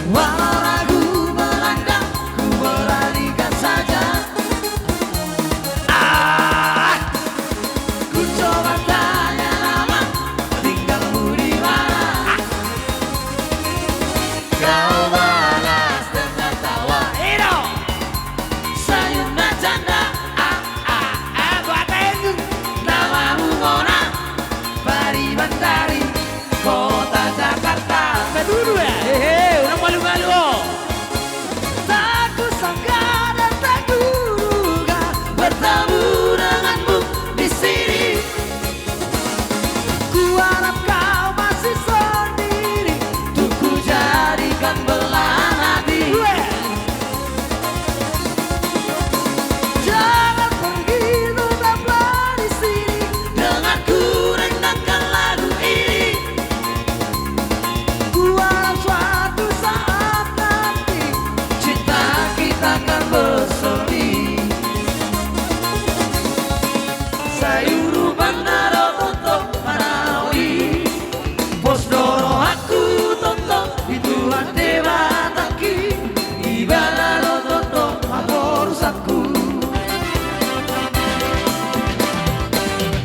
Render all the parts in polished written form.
Walau ragu melanda, ku beranikan saja. Ku coba tanya nama, tinggalmu di mana? Kau balas dengan tawa, senyum dan canda. Namamu Mona, Pariban dari kota Jakarta. Dulu ya, orang malu-malu. Tak kusangka dan tak kuduga bertemu denganmu di sini. Ku harap kau masih sendiri, untuk ku jadikan belahan hati. Jangan pergi, tetaplah di sini, denganku rendangkan lagu ini. Ku harap suatu saat nanti cinta kita akan bersemi. Sayuru bandaro toto manawi, pos doro aku toto itu dewa taki, ibadaro toto amorsaku.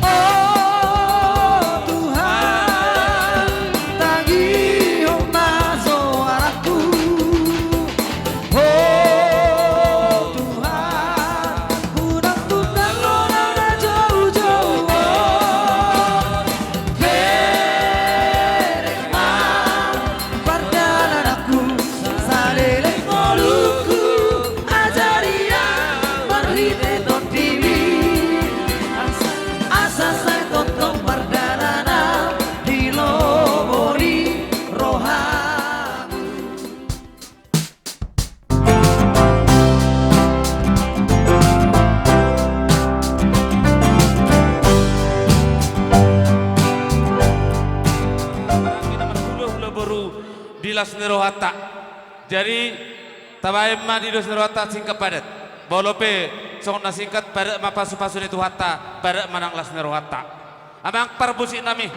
Oh Tuhan, tagih suaraku. Oh Tuhan, undang-undang nona jauh-jauh. Terima perjalananku, salele moluku, ajaria berhide don tiwi. Asa saya tonton perjalanan di lobori rohamu. Barangki nomor 10 baru di Lasnero Hatta. Jadi tabayem ma di Lasnero Hatta singkat padat. Bolope song na singkat padat mapasu-pasu itu Hatta padat manang Lasnero Hatta. Amang parbusi nami.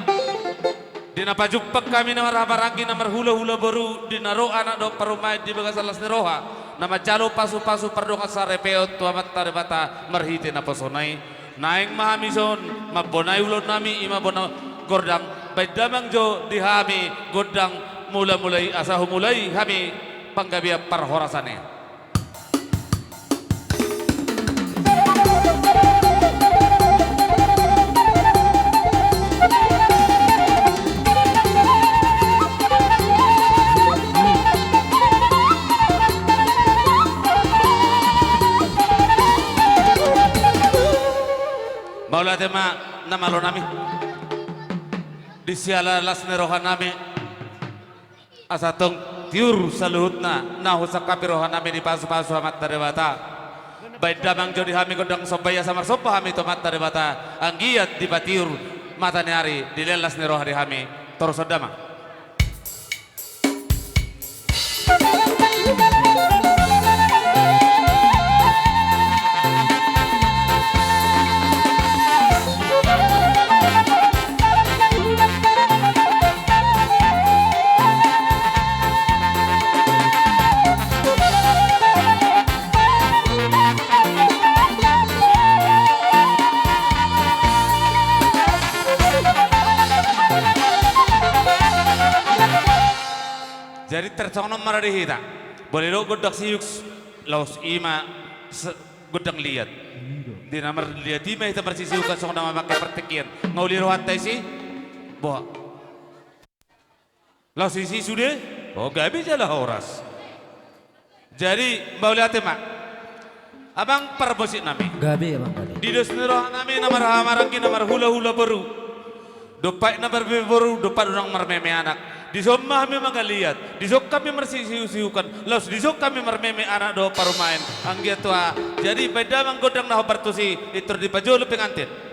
Di napajupag kami na barangki nomor hula-hula baru di naro anak do parumay di bagasal Lasnero Ha. Nama jalo pasu-pasu pardonga sa repeo tuamat tarebata marhite na pasonay. Naing mahamison mabonay ulod nami ima bona gordang baydamang jo dihami godang mula-mulai asa humulai kami panggabia parhorasane. Maula tema namalo nami di siala Lasnero nami asatong tiur saluhutna nahu sakapirohan nami di pasu-pasu amat tarebata baik damang jodi hami godang sobaya samar sopa hami tomat tarebata anggiat di batiur mata nyari di Lasnero hari hami terus damang. Jadi tercongnom maradihi tak boleh lo godak siuk laus ima godang liat di namar liat ima kita bersisiukan song nama makai pertekian mau liruhan sih boh laus sisi sudah oh gak bisa lah horas. Jadi mau lihat mak abang perbosik nami Gabi abang gabi. di Lasnero nami namar hamarangki namar hula-hula baru dopai namar baru dopai orang marmeme anak di somah kami magaliat di sok kami mersisiukan laus di sok kami marmeme anak do parumain anggia tua jadi beda manggodang nah bertusi itu di pajolo pengantin.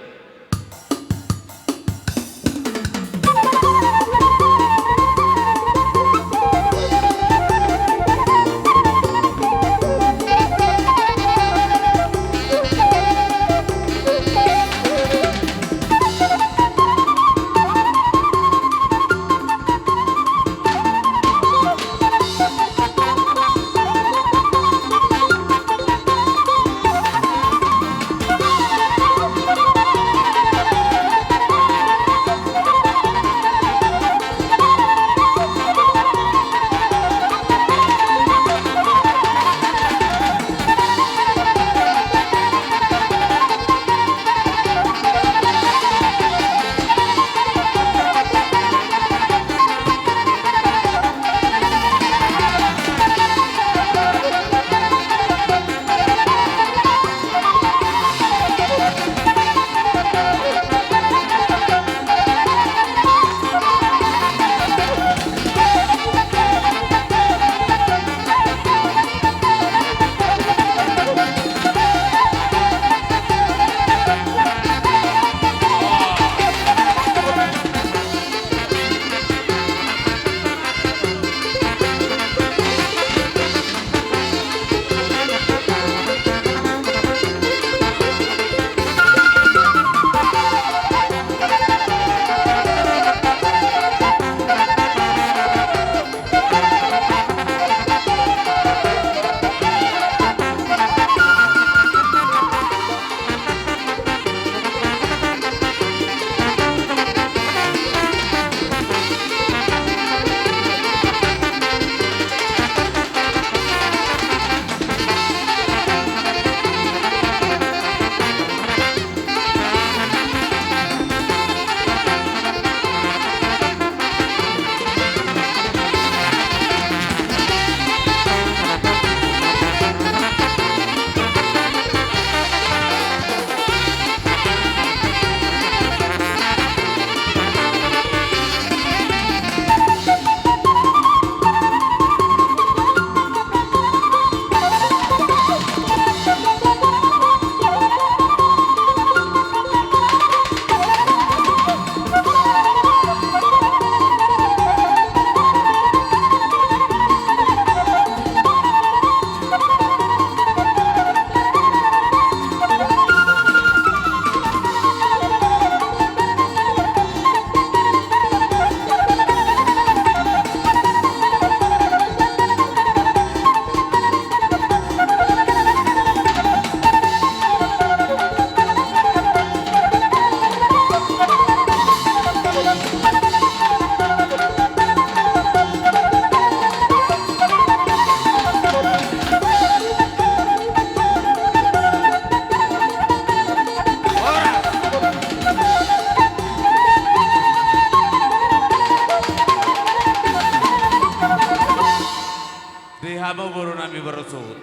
Di hamo buru nami baru suhut.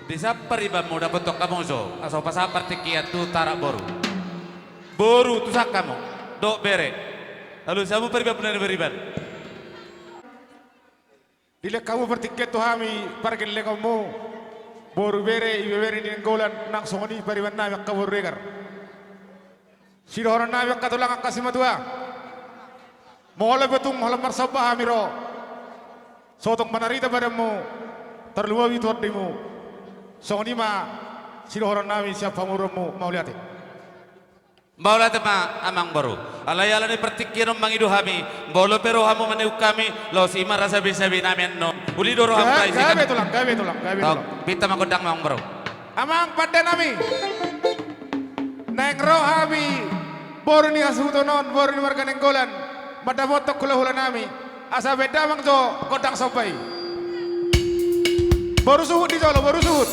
Di sapar iba mo dapat tok kamu so. Asal pasapar tikiat tu tarak boru. Boru tu sak kamu. Dok bere. Lalu samu periba benar beriban. Dile kamu bertiket tu hami parkir le kamu. Boru bere ibe bere ni ngolan nang songoni pariban na yak kabur regar. Siro horan na yak katulang ang kasimatua. Mohole betung mohole marsabah hamiro. Sotong manarita padamu terluawi tu hatimu. Songoni ma siro horan nami siapa muramu mau lihat. Baula tema amang baru. Alayala ni pertikiran mangidu hami. Bolo pero hamu maniuk kami. Lo si ima rasa bisa binamen no. Uli doro hamu kai Gawe sikan. tulang. Tok, pita makodang mang baru. Amang pada nami. Naik roh hami. Boru ni asutonon, boru ni warga nenggolan. Mada foto kula hula nami. Asa beda mang jo kodang sopai. Boru suhut di jolo, boru suhut.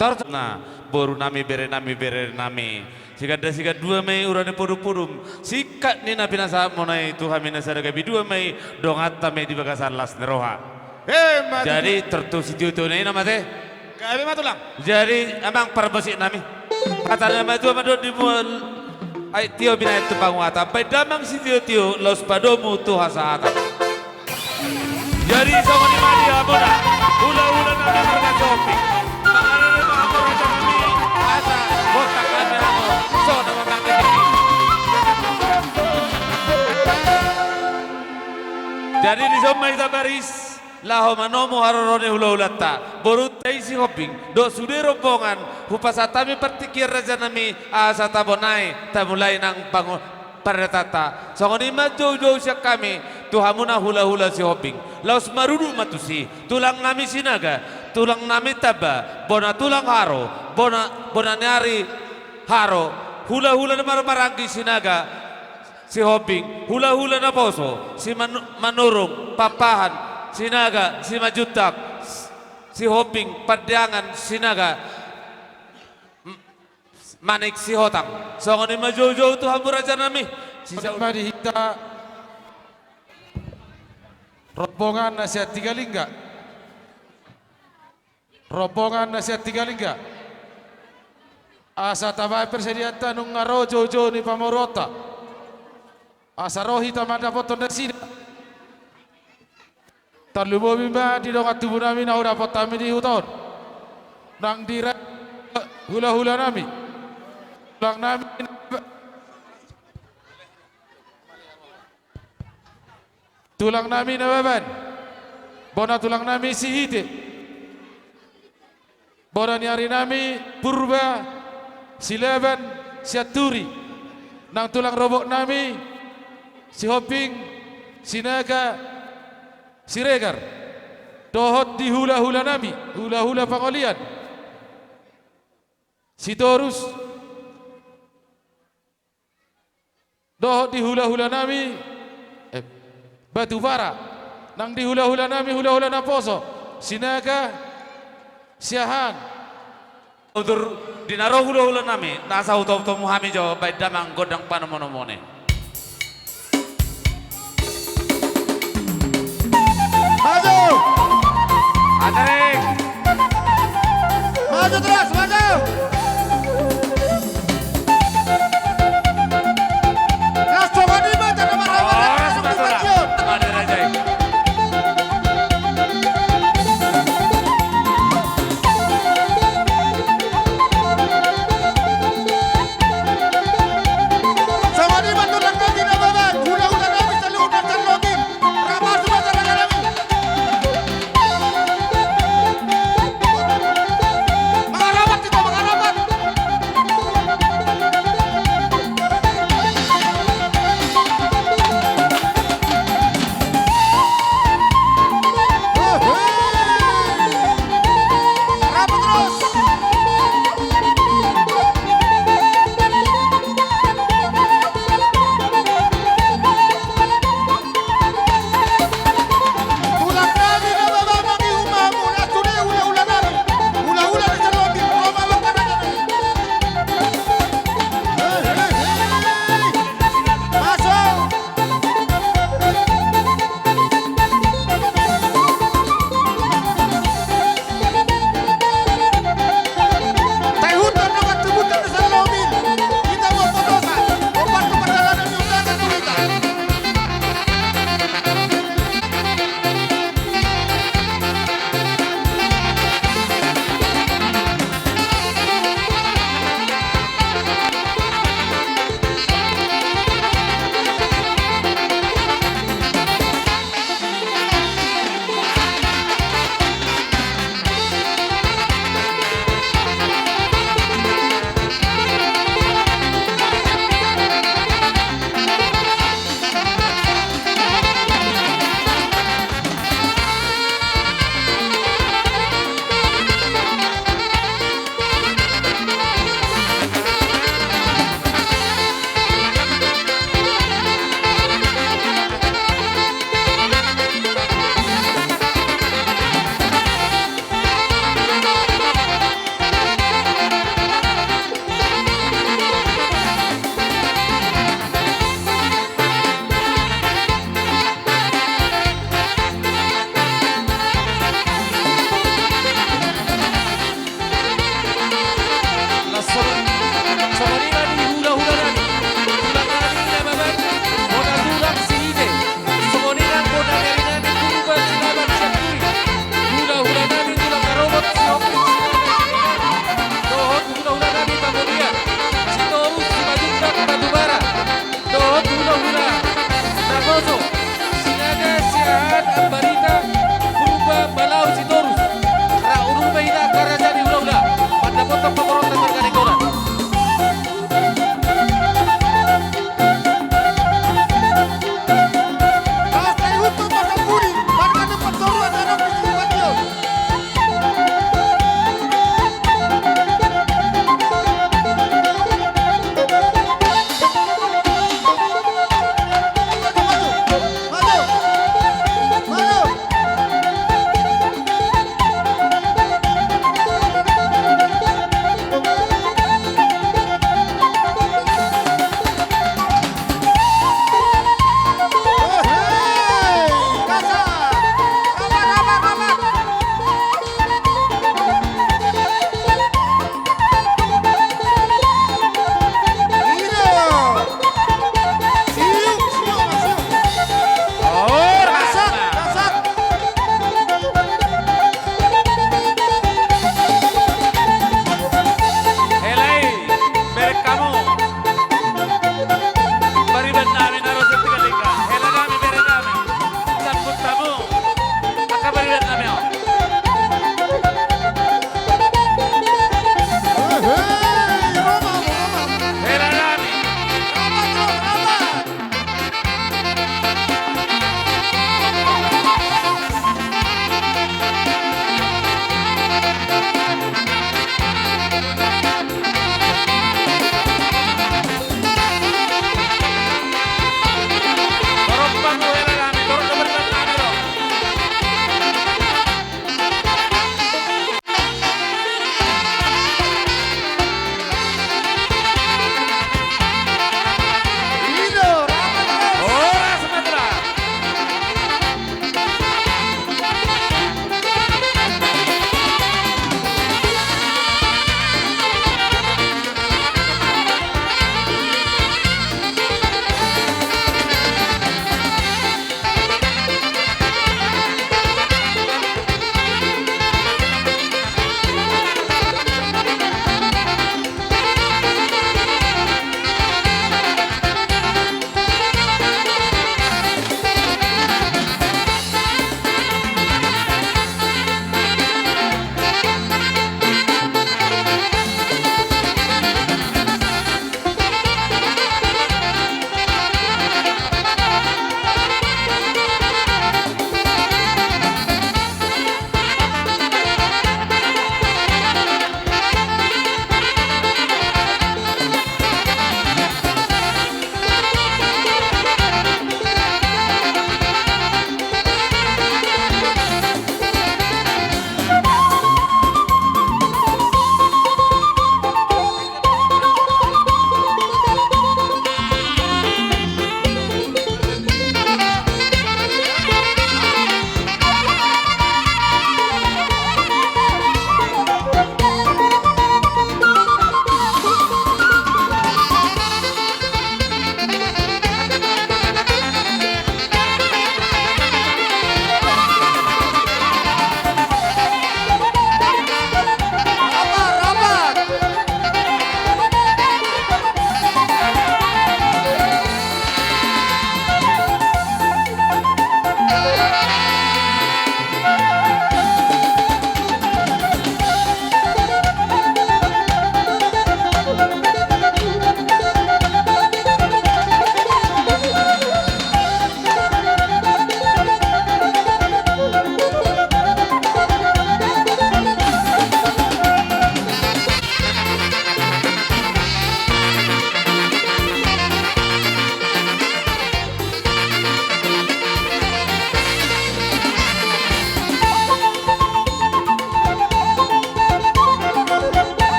Nah, boru nami bere nami. Siga dua mei urane podu-podum. Sikat ni nabi nasa monai Tuhan minasara gabi dua mei dongata mei di bagasan las neroha. Jadi tertus itu nih nama teh. Kami matulang. Jadi emang perbesik nami. Kata nama itu madu di mual. Ay tio bina itu panguata. Pedamang si tio los padomu Tuhan saata. Jadi sama ni madi aboda. Ula nami berkatopi. Jadi di somai baris laho manomo harorone hula-hulata boru taisi hopping do sude rombongan hupasatami pertikir raja nami asata bonai tamulai nang bangun paretata songoni maju siak kami tuhamuna hula-hula si hopping laos marudu matusi tulang nami sinaga tulang nami taba bona tulang haro bona nyari haro hula-hula na maranggi sinaga si hopping hula-hula na poso si manurung papahan sinaga si majutak si hopping padyangan sinaga manik si hotang songoni majojo tu hamburaja nami Mari hita rombongan nasihat tiga lingga. Rombongan nasihat tiga lingga. Asa tabai persediaan nung ngarojo ni pamorota. Asa rohi tamada potong desida. Terlubo bimba di dongat tubuh nami na udah potami di hutan. Nang direk hula-hula nami. Tulang nami tulang nami na beban. Bona tulang nami si hite. Bona nyari nami purba si leben si aturi. Nang tulang robok nami si hopping si naga si regar. Dohot di hula-hula nami, hula-hula pangolian. Si torus dohot di hula-hula nami batu bara. Nang di hula-hula nami hula-hula na poso. Sinaga siahan. Udur dinaro hula-hula nami nasa uto-uto muhami jo baik damang godang panamonomone. Maju! Atarik! Maju terus, maju!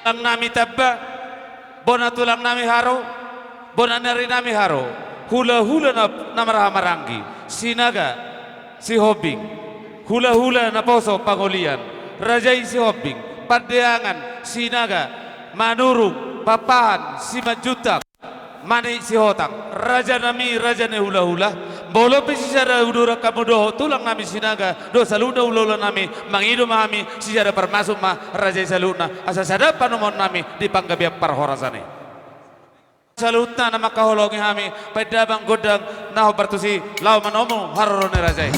Ang nami tabba, bona tulang nami haro, bona nari nami haro, hula-hula na namarahamaranggi, sinaga si Hobing, hula-hula na poso pangulian, rajay si Hobing, pandeangan, sinaga, manurung, papahan, si Majutak, mani si Hotang, raja nami, raja ne hula-hula, bolo pe sisara udura kamudoho tulang nami sinaga do saluna ulola nami mangido mami sisara permasuk ma raja saluna asa sada panomon nami di panggabiak parhorasane salutna nama kaholongi hami pedabang godang naho bertusi lau manomo harorone rajai.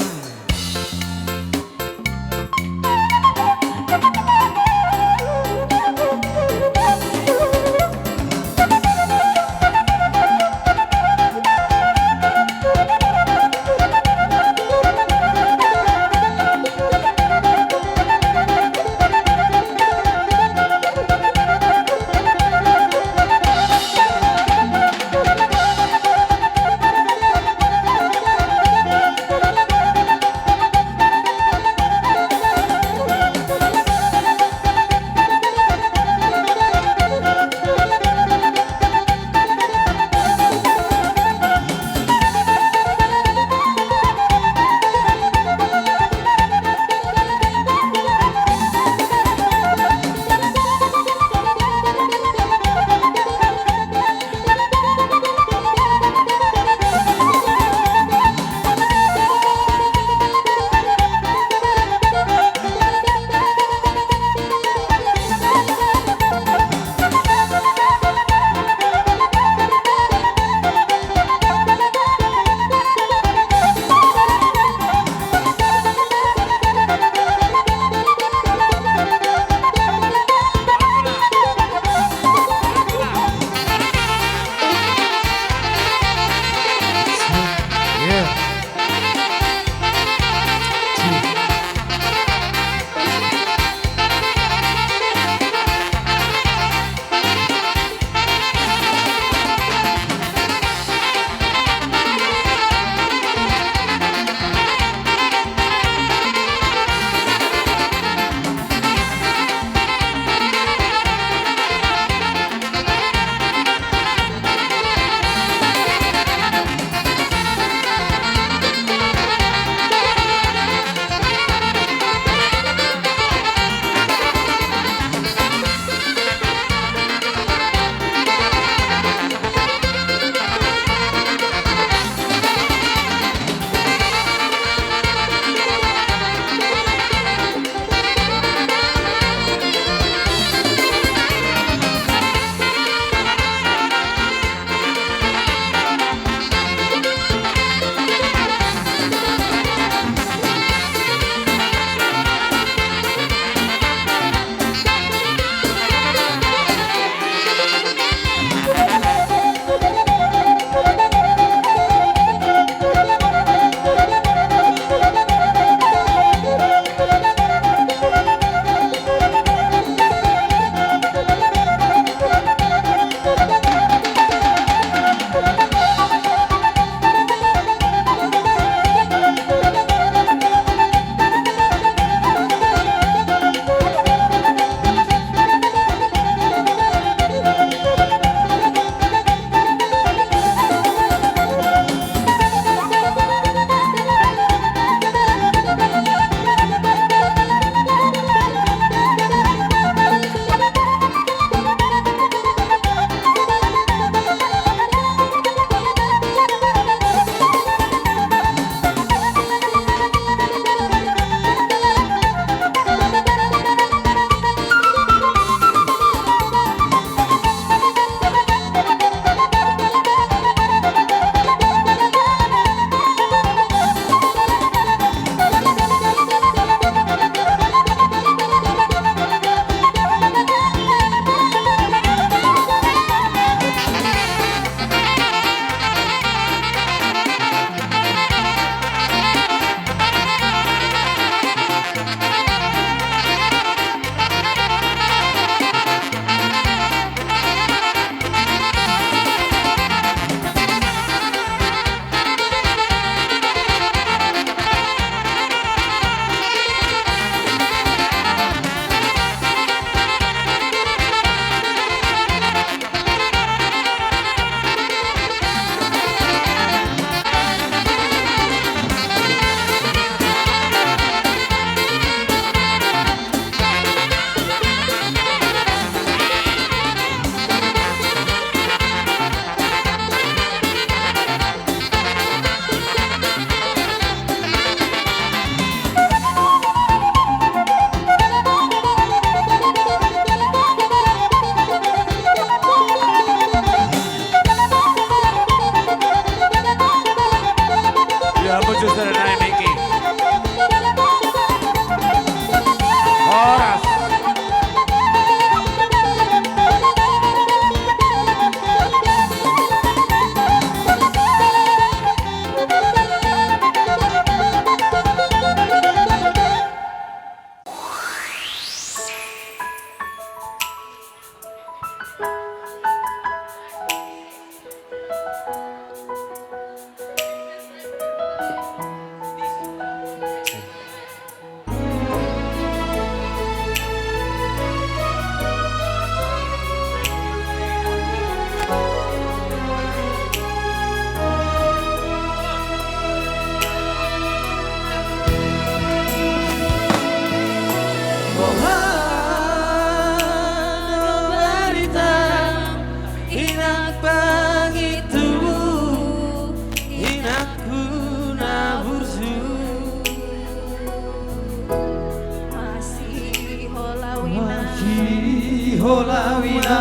holawina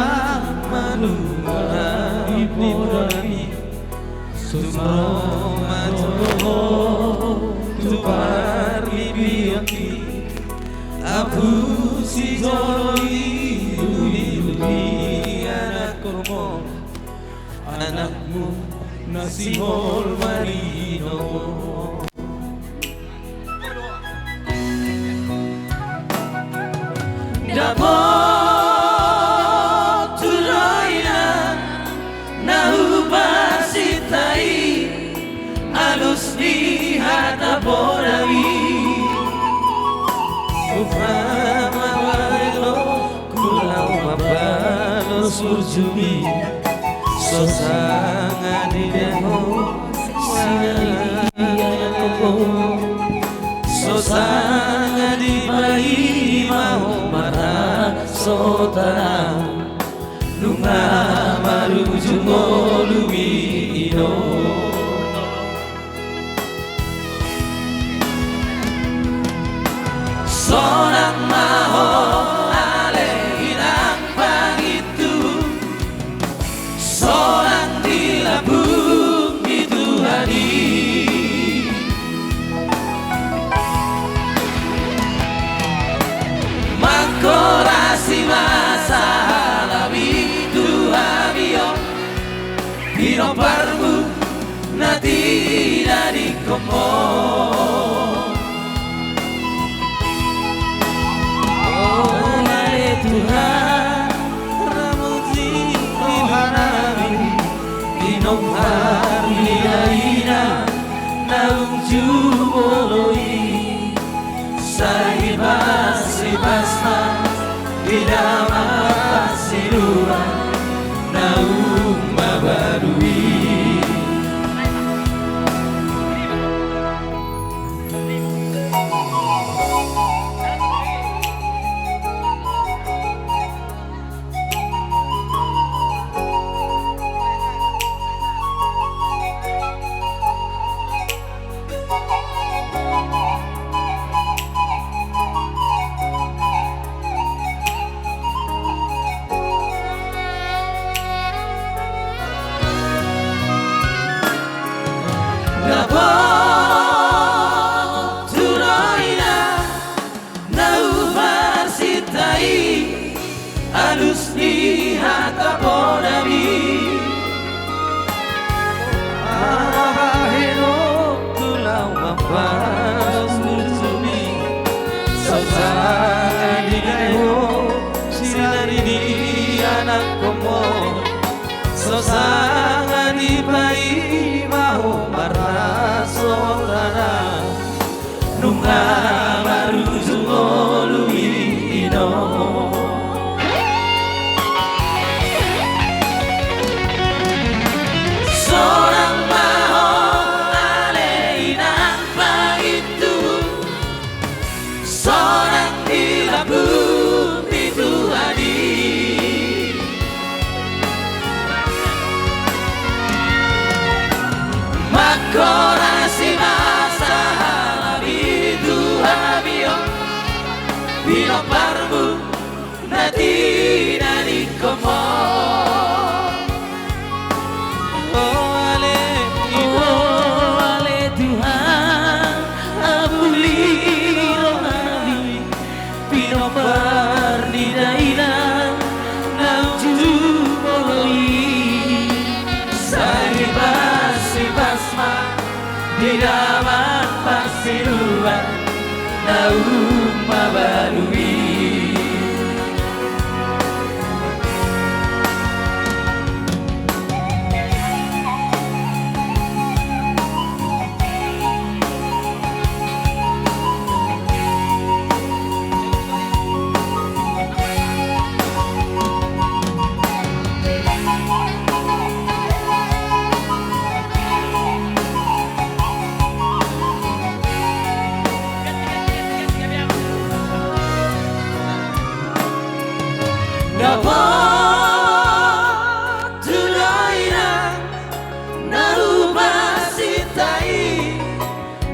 manungana ibodani sumro majoho tupar libiaki abu si joloi duli anak kormo anakmu nasihol marino. Dapat turaina nahu pasitai alus di hata borawi ufama walo kulau mabalo surjumi sosanga di deho sinayako sosanga di bayi mau sotara lunga maruju ngolumi ino sonang maho ale inang pangitu sonang dilabung itu hari Makorasi masalah itu habio Bino parmu nati dari komo Oh hai Tuhan Ramuji Tuhanami Bino parmi aina Naung juboloi Sibas-sibasna di dalam pasiruan naung mabarui Alus di hata bodami Abaheno tulau mapas mursumi Sosai di deho sinari di anak komo Sosai di bayi mau marah sotana Nunga baru jungolumi ino Korasi masalah itu habio Bino parmu nati dari komo Oh ale Tuhan abuli rohani Bino parni daina nauju boloi Sibas-sibasma di dalam pasiruan naung mabalui Dapat tulaina narubah sitai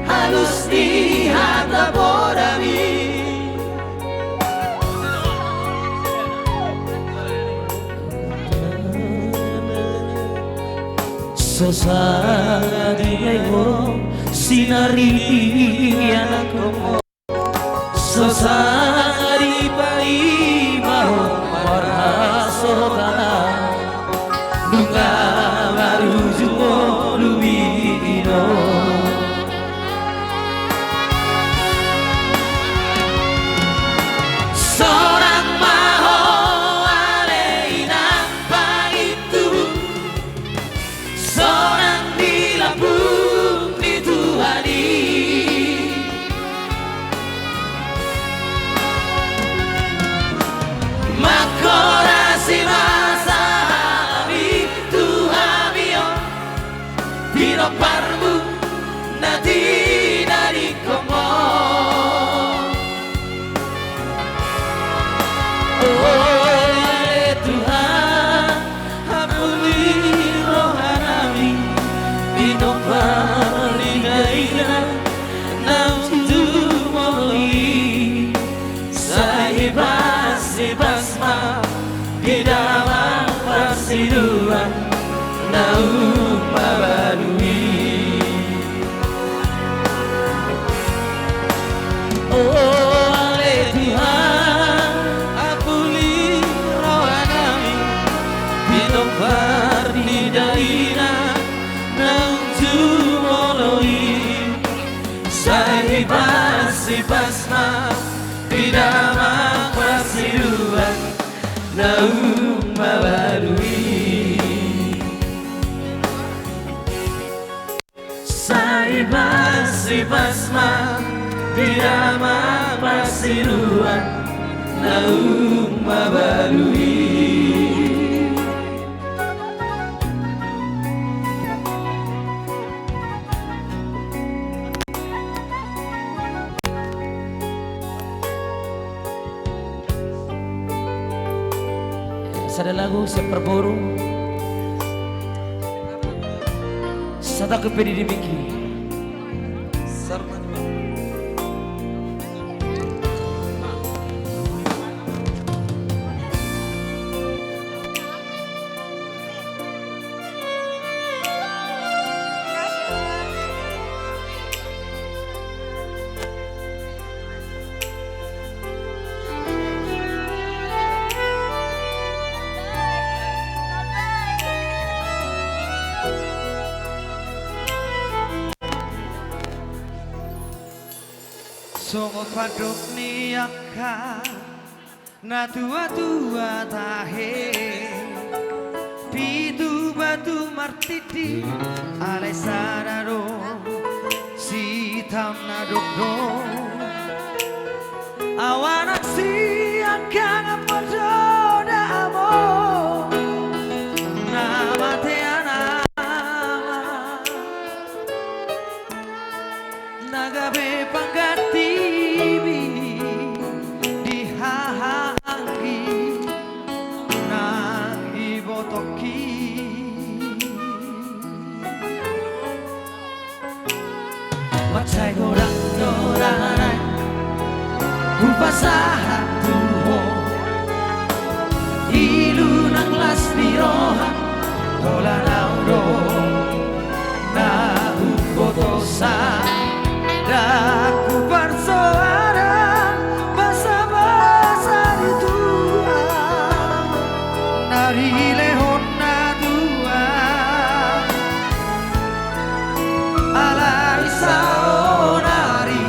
halus di hata bodami Sosadileho sinari anakmu Sosari pai mau marasotana Nunga baru jumo lumino Seorang maho aleina paitu Seorang dilambung dituhani Makorasi masa ami Tuhamio Pino parmu nanti dari komo Oh Tuhan ampuni rohanami Pino parligaina Namtu moloi Sahibas-sibasma di dalam persiduhan Naum Babalui Oh ale Tuhan ampuni rohanami Binompar di daina Namtu moloi Sahibas-sibasma di dalam persiduhan Naum Babalui Sahibas-sibasma di dalam persiduhan Naum Babalui Sada lagu siap berburu Sada kepedi dimiki Songo padok niaka na tua-tua tahe Pitu batu martiti ale sararo si tam na dokdo Awanak si akang apododa amo nama teana nagabe panggati di hahangi nang ibotoki Macai gorang-gorangan Kupasahan tuho Ilu nang las biroha Kola nauro Na ubotosa Daku bersuara Basa-basa di tua Dari lehon na dua Alai saonari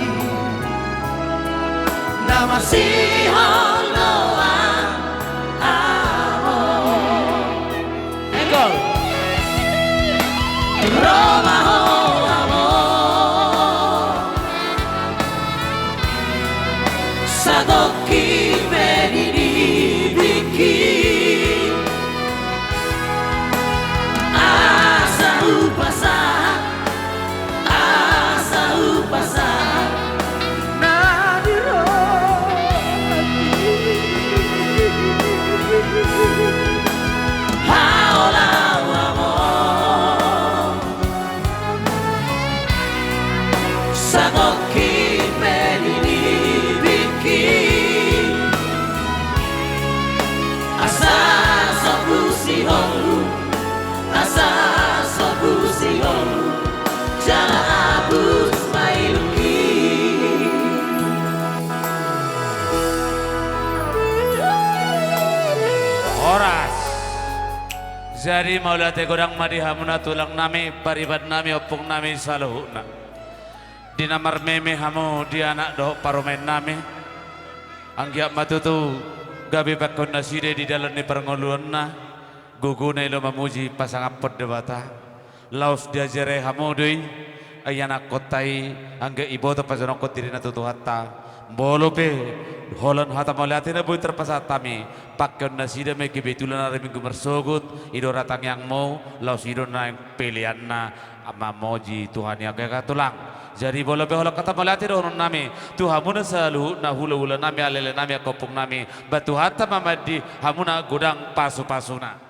Nama si honoa amo Engkol Roma ho amo Sadoki menini bikin Asa upasa Nadiro Haola wamo Sadoki menini bikin Asa sobu si holu Asa sobu sihon jala abus mailuki Horas jadi maulate godang madi hamuna tulang nami paribad nami opung nami saluhuna di namar meme hamu di anak do paromen nami anggiak matutu gabi bakon naside di dalam ni perngoluan na guguna ilo mamuji pasang apot debata laus diajere hamu dui ayana kotai angge ibo to pasanokot diri na tutu hatta bolope holon hata maulate na buy terpasatami pakon naside me kebetulan hari minggu mersogut ido ratang yang mau laus ido na yang pilihan na ama moji Tuhan yang kaya tulang jadi bolope holok kata maulate do nami tu hamuna selalu na hula hula nami alele nami kopung nami batu hatta mamadi hamuna godang pasu pasuna